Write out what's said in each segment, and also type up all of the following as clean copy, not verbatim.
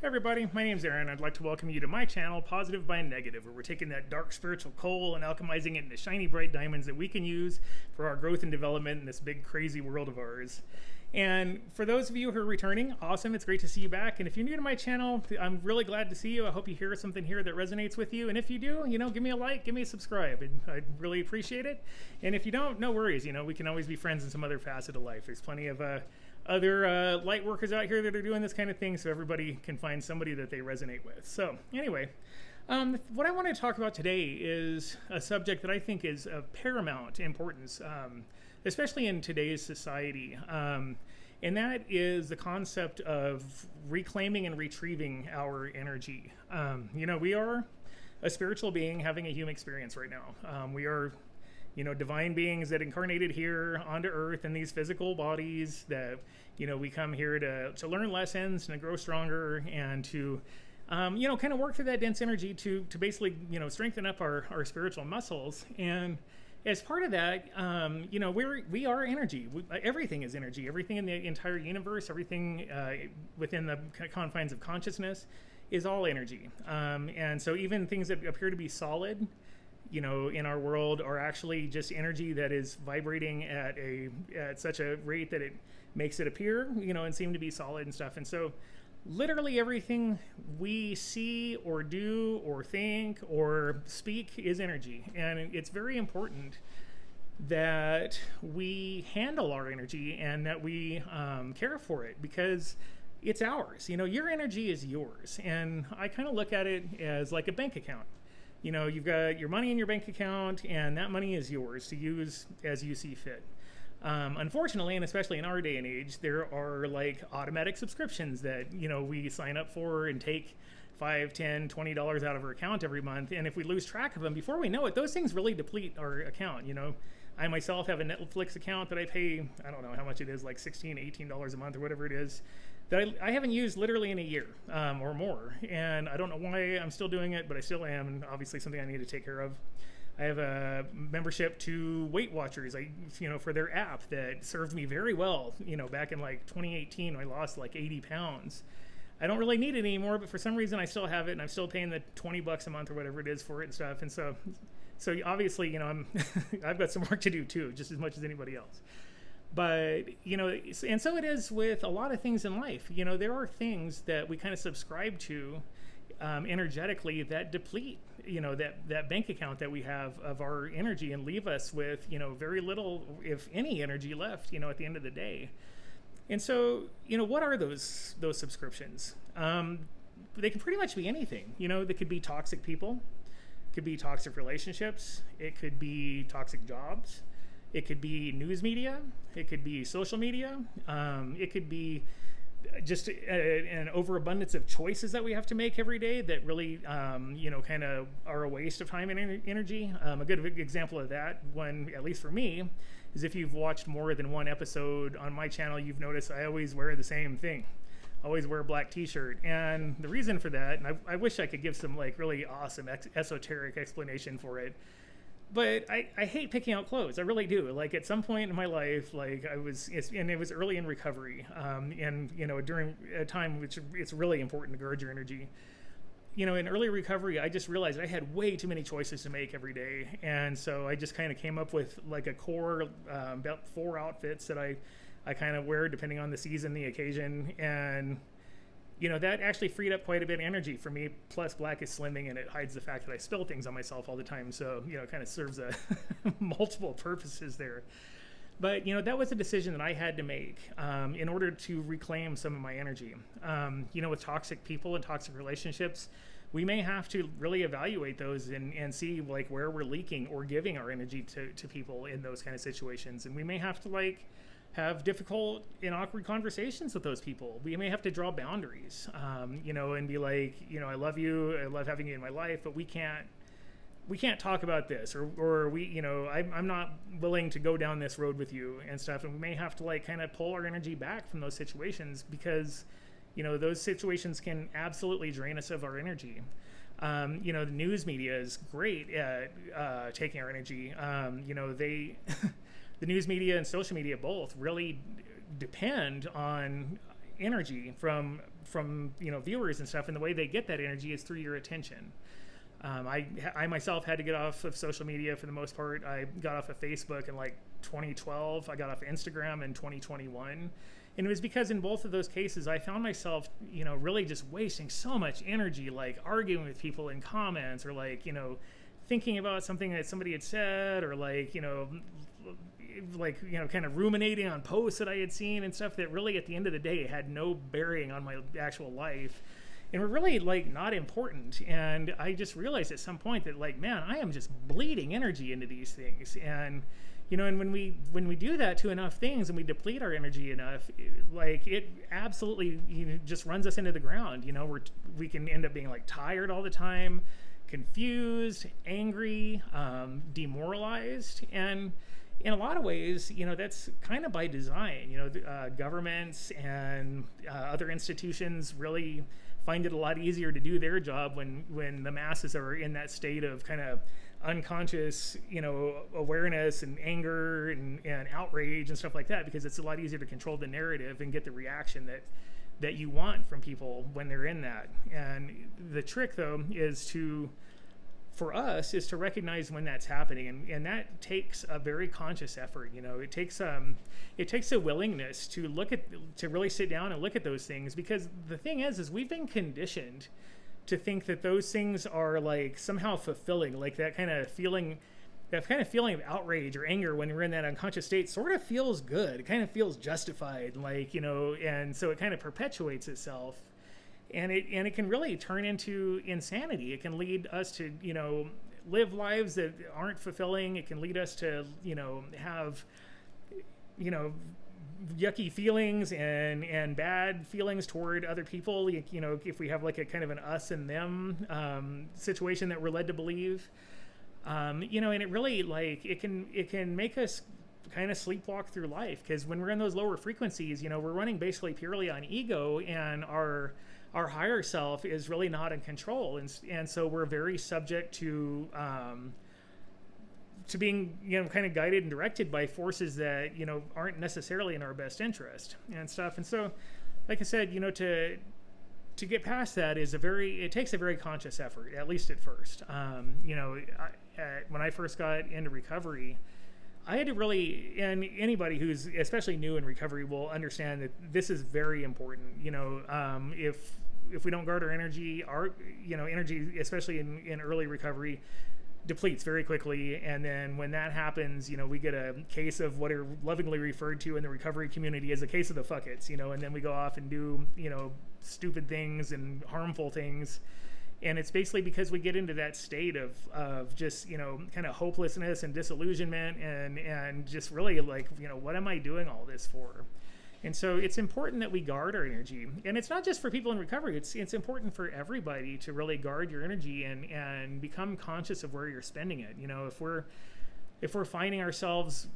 Hey everybody, my name's Aaron. I'd like to welcome you to my channel, Positive by Negative, where we're taking that dark spiritual coal and alchemizing it into shiny bright diamonds that we can use for our growth and development in this big crazy world of ours. And for those of you who are returning, awesome, it's great to see you back. And if you're new to my channel, I'm really glad to see you. I hope you hear something here that resonates with you. And if you do, give me a like, give me a subscribe, and I'd really appreciate it. And if you don't, no worries, we can always be friends in some other facet of life. There's plenty of other light workers out here that are doing this kind of thing, so everybody can find somebody that they resonate with. So anyway, what I want to talk about today is a subject that I think is of paramount importance, especially in today's society, and that is the concept of reclaiming and retrieving our energy. We are a spiritual being having a human experience right now. We are divine beings that incarnated here onto earth in these physical bodies that, we come here to learn lessons and to grow stronger and to, kind of work through that dense energy to basically, strengthen up our spiritual muscles. And as part of that, we are energy. Everything is energy. Everything in the entire universe, everything within the confines of consciousness is all energy. And so even things that appear to be solid, in our world are actually just energy that is vibrating at such a rate that it makes it appear, and seem to be solid and stuff. And so literally everything we see or do or think or speak is energy. And it's very important that we handle our energy and that we care for it, because it's ours. Your energy is yours. And I kind of look at it as like a bank account. You've got your money in your bank account, and that money is yours to use as you see fit. Unfortunately, and especially in our day and age, there are like automatic subscriptions that, we sign up for and take $5, $10, $20 out of our account every month. And if we lose track of them, before we know it, those things really deplete our account. I myself have a Netflix account that I pay, I don't know how much it is, like $16, $18 a month or whatever it is, that I haven't used literally in a year or more. And I don't know why I'm still doing it, but I still am, and obviously something I need to take care of. I have a membership to Weight Watchers, for their app that served me very well, back in like 2018 when I lost like 80 pounds. I don't really need it anymore, but for some reason I still have it, and I'm still paying the $20 a month or whatever it is for it and stuff. And so obviously, I've got some work to do too, just as much as anybody else. But, and so it is with a lot of things in life. There are things that we kind of subscribe to energetically that deplete, that bank account that we have of our energy and leave us with, very little, if any, energy left, at the end of the day. And so, what are those subscriptions? They can pretty much be anything. They could be toxic people, could be toxic relationships, it could be toxic jobs. It could be news media. It could be social media. It could be just an overabundance of choices that we have to make every day that really, kind of are a waste of time and energy. A good example of that, one, at least for me, is if you've watched more than one episode on my channel, you've noticed I always wear the same thing. I always wear a black t-shirt. And the reason for that, and I wish I could give some like really awesome esoteric explanation for it, but I hate picking out clothes. I really do. Like at some point in my life, like and it was early in recovery, and during a time which it's really important to guard your energy. In early recovery, I just realized I had way too many choices to make every day, and so I just kind of came up with like a core about 4 outfits that I kind of wear depending on the season, the occasion, and that actually freed up quite a bit of energy for me. Plus, black is slimming, and it hides the fact that I spill things on myself all the time. So, it kind of serves multiple purposes there. But, that was a decision that I had to make in order to reclaim some of my energy. With toxic people and toxic relationships, we may have to really evaluate those and see, like, where we're leaking or giving our energy to people in those kind of situations. And we may have to, have difficult and awkward conversations with those people. We may have to draw boundaries, and be like, I love you, I love having you in my life, but we can't talk about this, or I'm not willing to go down this road with you and stuff. And we may have to kind of pull our energy back from those situations because, those situations can absolutely drain us of our energy. The news media is great at taking our energy. The news media and social media both really depend on energy from viewers and stuff, and the way they get that energy is through your attention. I myself had to get off of social media for the most part. I got off of Facebook in like 2012. I got off of Instagram in 2021. And it was because in both of those cases, I found myself, really just wasting so much energy, like arguing with people in comments, or like, thinking about something that somebody had said, or like, kind of ruminating on posts that I had seen and stuff that really at the end of the day had no bearing on my actual life and were really like not important. And I just realized at some point that like, man, I am just bleeding energy into these things. And and when we do that to enough things and we deplete our energy enough, it absolutely just runs us into the ground. We can end up being like tired all the time, confused, angry, demoralized. And in a lot of ways, that's kind of by design. Governments and other institutions really find it a lot easier to do their job when the masses are in that state of kind of unconscious, awareness and anger and outrage and stuff like that, because it's a lot easier to control the narrative and get the reaction that you want from people when they're in that. And the trick, though, for us is to recognize when that's happening, and that takes a very conscious effort. It takes a willingness to really sit down and look at those things, because the thing is we've been conditioned to think that those things are like somehow fulfilling, like that kind of feeling of outrage or anger when we're in that unconscious state sort of feels good. It kind of feels justified, and so it kind of perpetuates itself. And it can really turn into insanity. It can lead us to, live lives that aren't fulfilling. It can lead us to, have, yucky feelings and bad feelings toward other people. If we have like a kind of an us and them situation that we're led to believe, and it really it can make us kind of sleepwalk through life, because when we're in those lower frequencies, we're running basically purely on ego, and our higher self is really not in control, and so we're very subject to being kind of guided and directed by forces that aren't necessarily in our best interest and stuff. And so, like I said, to get past that it takes a very conscious effort, at least at first. When I first got into recovery, I had to really, and anybody who's especially new in recovery will understand that this is very important. If we don't guard our energy, energy, especially in early recovery, depletes very quickly. And then when that happens, we get a case of what are lovingly referred to in the recovery community as a case of the fuck-its, and then we go off and do, stupid things and harmful things. And it's basically because we get into that state of just, kind of hopelessness and disillusionment and just really like, what am I doing all this for? And so it's important that we guard our energy. And it's not just for people in recovery. It's important for everybody to really guard your energy and become conscious of where you're spending it. If we're finding ourselves,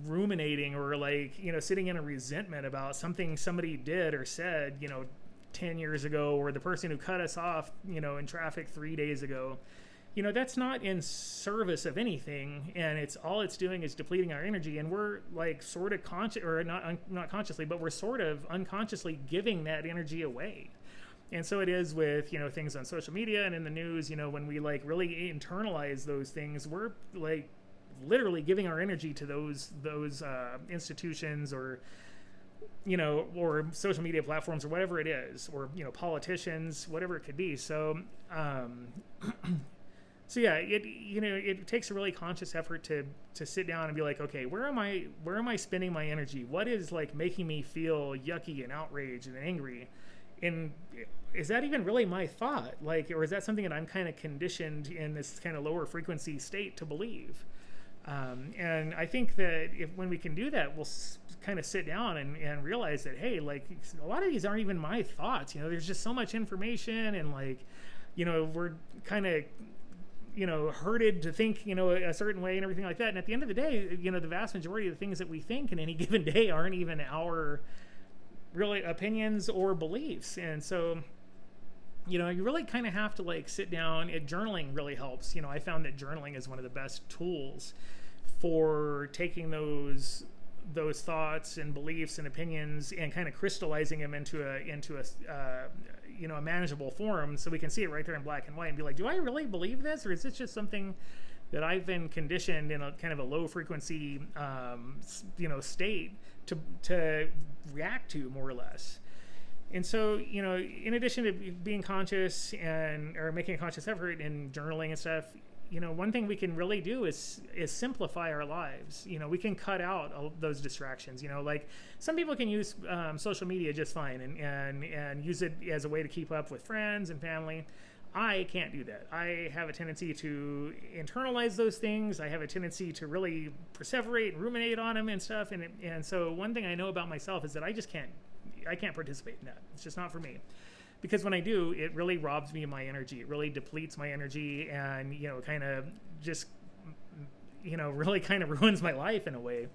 ruminating or like, sitting in a resentment about something somebody did or said, 10 years ago, or the person who cut us off, in traffic 3 days ago, that's not in service of anything, and it's doing is depleting our energy, and we're like sort of conscious, or not consciously, but we're sort of unconsciously giving that energy away. And so it is with things on social media and in the news. When we like really internalize those things, we're like literally giving our energy to those institutions or or social media platforms or whatever it is, or politicians, whatever it could be. So so yeah, it takes a really conscious effort to sit down and be like, okay, where am I spending my energy? What is like making me feel yucky and outraged and angry? And is that even really my thought? Like, or is that something that I'm kind of conditioned in this kind of lower frequency state to believe? And I think that when we can do that, we'll kind of sit down and realize that, hey, like a lot of these aren't even my thoughts. There's just so much information, and like, we're kind of, herded to think, a certain way and everything like that. And at the end of the day, the vast majority of the things that we think in any given day aren't even our really opinions or beliefs. And so, you really kind of have to like sit down. Journaling really helps. I found that journaling is one of the best tools for taking those those thoughts and beliefs and opinions and kind of crystallizing them into a manageable form, so we can see it right there in black and white and be like, do I really believe this, or is this just something that I've been conditioned in a kind of a low frequency state to react to, more or less. And so, in addition to being conscious or making a conscious effort in journaling and stuff, one thing we can really do is simplify our lives. We can cut out all those distractions. Like some people can use social media just fine and use it as a way to keep up with friends and family. I can't do that. I have a tendency to internalize those things. I have a tendency to really perseverate and ruminate on them and stuff. And so one thing I know about myself is that I can't participate in that. It's just not for me. Because when I do, it really robs me of my energy. It really depletes my energy and, kind of just, really kind of ruins my life in a way.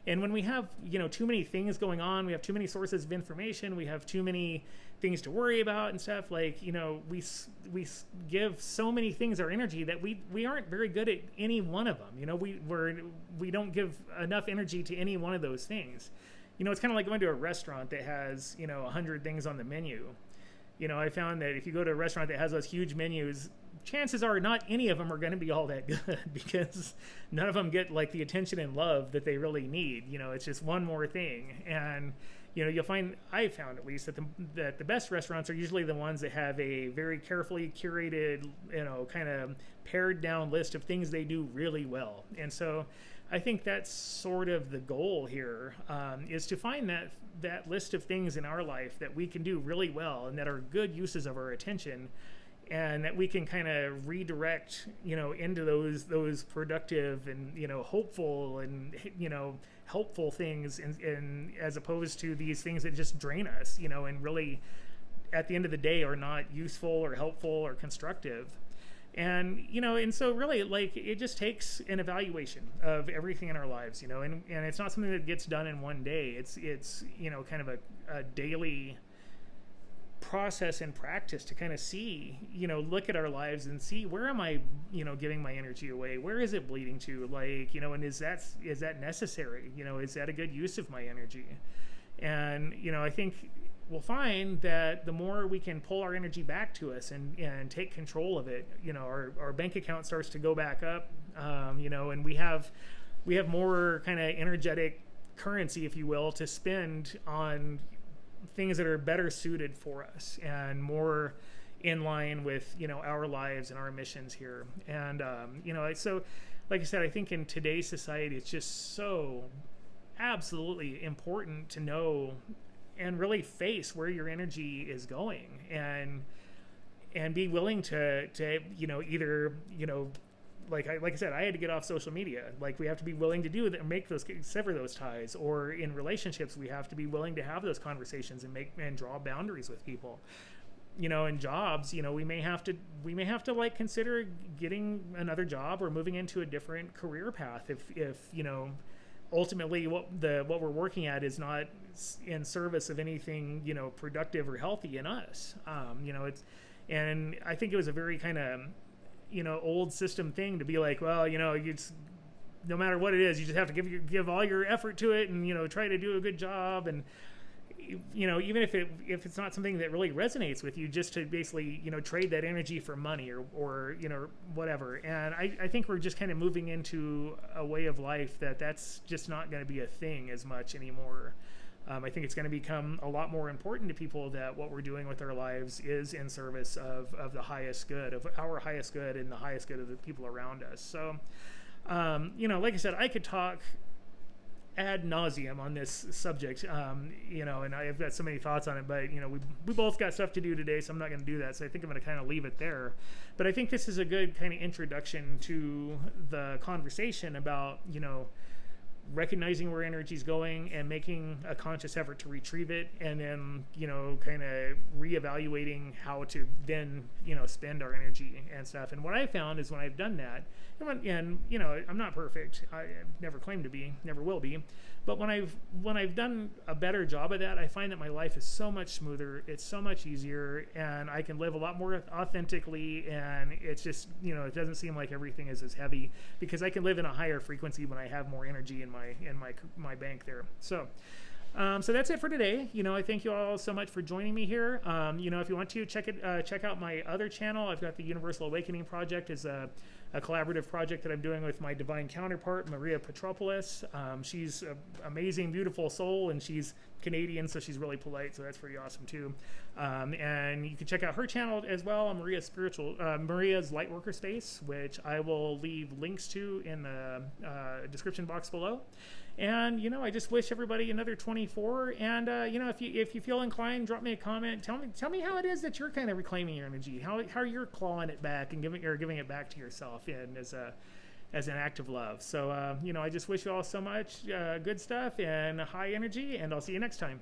And when we have, too many things going on, we have too many sources of information, we have too many things to worry about and stuff, like, we give so many things our energy that we aren't very good at any one of them. We don't give enough energy to any one of those things. It's kind of like going to a restaurant that has, 100 things on the menu. I found that if you go to a restaurant that has those huge menus, chances are not any of them are going to be all that good, because none of them get like the attention and love that they really need. It's just one more thing. And, you'll find, I found at least, that the best restaurants are usually the ones that have a very carefully curated, kind of pared down list of things they do really well. And so I think that's sort of the goal here, is to find that list of things in our life that we can do really well and that are good uses of our attention, and that we can kind of redirect, into those productive and, hopeful and, helpful things, and as opposed to these things that just drain us, and really at the end of the day are not useful or helpful or constructive. And, and so really, like, it just takes an evaluation of everything in our lives, and it's not something that gets done in one day. It's kind of a daily process and practice to kind of see, look at our lives and see, where am I, giving my energy away? Where is it bleeding to? Like, and is that necessary? Is that a good use of my energy? And, I think we'll find that the more we can pull our energy back to us and take control of it, our bank account starts to go back up, and we have more kind of energetic currency, if you will, to spend on things that are better suited for us and more in line with, our lives and our missions here. And, so like I said, I think in today's society, it's just so absolutely important to know and really face where your energy is going, and be willing to either, like I said, I had to get off social media. Like, we have to be willing to do that, sever those ties. Or in relationships, we have to be willing to have those conversations and draw boundaries with people. In jobs, we may have to like consider getting another job or moving into a different career path if ultimately what we're working at is not in service of anything, productive or healthy in us. And I think it was a very kind of, old system thing to be like, well, no matter what it is, you just have to give all your effort to it and, try to do a good job. And, even if it's not something that really resonates with you, just to basically, trade that energy for money or whatever. And I think we're just kind of moving into a way of life that's just not going to be a thing as much anymore. I think it's going to become a lot more important to people that what we're doing with our lives is in service of the highest good, of our highest good and the highest good of the people around us. So, like I said, I could talk ad nauseum on this subject, and I've got so many thoughts on it, but, we both got stuff to do today, so I'm not going to do that. So I think I'm going to kind of leave it there. But I think this is a good kind of introduction to the conversation about, recognizing where energy is going and making a conscious effort to retrieve it, and then, kind of reevaluating how to then, spend our energy and stuff. And what I found is when I've done that, and I'm not perfect. I never claim to be, never will be. But when I've done a better job of that, I find that my life is so much smoother. It's so much easier, and I can live a lot more authentically. And it's just, it doesn't seem like everything is as heavy, because I can live in a higher frequency when I have more energy in my bank there. So that's it for today. I thank you all so much for joining me here. If you want to check out my other channel, I've got the Universal Awakening Project is a collaborative project that I'm doing with my divine counterpart, Maria Petropoulos. She's an amazing, beautiful soul, and she's Canadian, so she's really polite, so that's pretty awesome too. And you can check out her channel as well, Maria's Lightworker Space, which I will leave links to in the description box below. And I just wish everybody another 24. And if you feel inclined, drop me a comment. Tell me how it is that you're kind of reclaiming your energy. How you're clawing it back and giving it back to yourself, and as an act of love. So I just wish you all so much good stuff and high energy. And I'll see you next time.